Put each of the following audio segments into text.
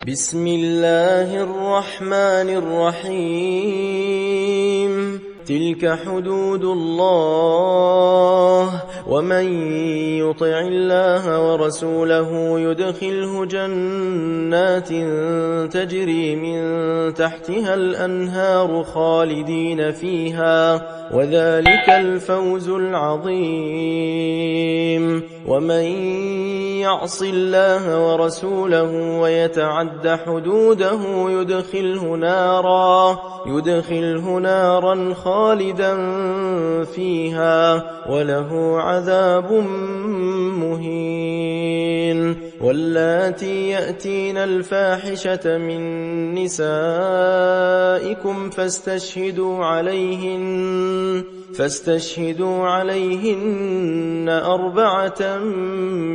بسم الله الرحمن الرحيم تلك حدود الله ومن يطع الله ورسوله يدخله جنات تجري من تحتها الأنهار خالدين فيها وذلك الفوز العظيم ومن يعص الله ورسوله ويتعد حدوده يدخله نارا خالدا فيها وله عذاب مهين واللاتي يأتين الفاحشة من نسائكم فاستشهدوا عليهن 4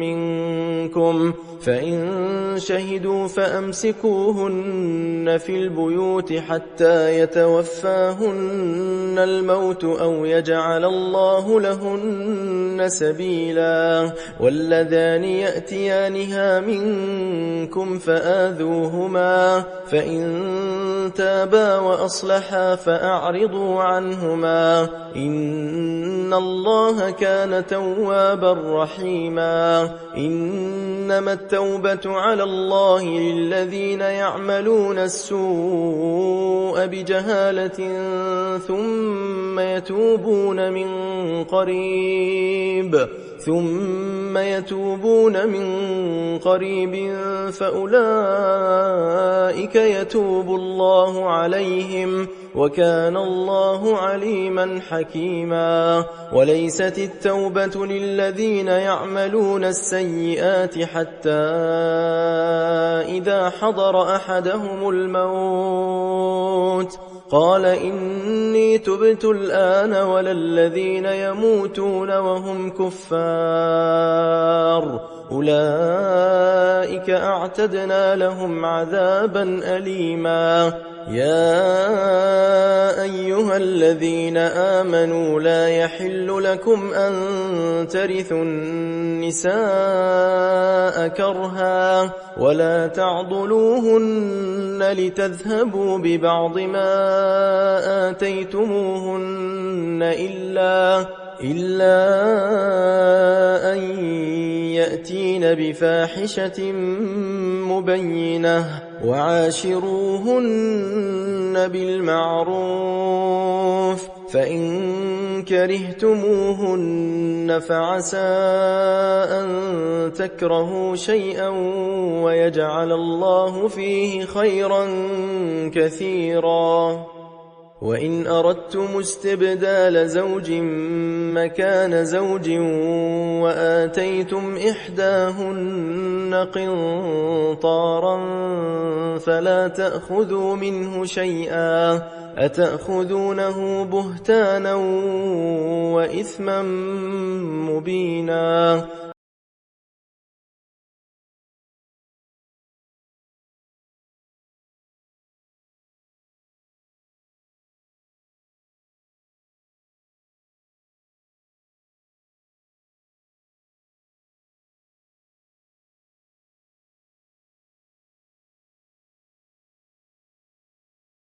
منكم فإن شهدوا فأمسكوهن في البيوت حتى يتوفاهن الموت أو يجعل الله لهن سبيلا واللذان يأتيانها منكم فآذوهما فإن تابا وأصلحا فأعرضوا عنهما إن الله كان توابا رحيما إنما التوبة على الله للذين يعملون السوء بجهالة ثم يتوبون من قريب فأولئك يتوب الله عليهم وكان الله عليما حكيما وليست التوبة للذين يعملون السيئات حتى إذا حضر أحدهم الموت قال إني تبت الآن ولا الذين يموتون وهم كفار أولئك أعتدنا لهم عذابا أليما يا أيها الذين آمنوا لا يحل لكم أن ترثوا النساء كرها ولا تعضلوهن لتذهبوا ببعض ما آتيتموهن إلا أن يأتين بفاحشة مبينة وعاشروهن بالمعروف فإن كرهتموهن فعسى أن تكرهوا شيئا ويجعل الله فيه خيرا كثيرا وإن أردتم استبدال زوج مكان زوج وآتيتم إحداهن قنطارا فلا تأخذوا منه شيئا أتأخذونه بهتانا وإثما مبينا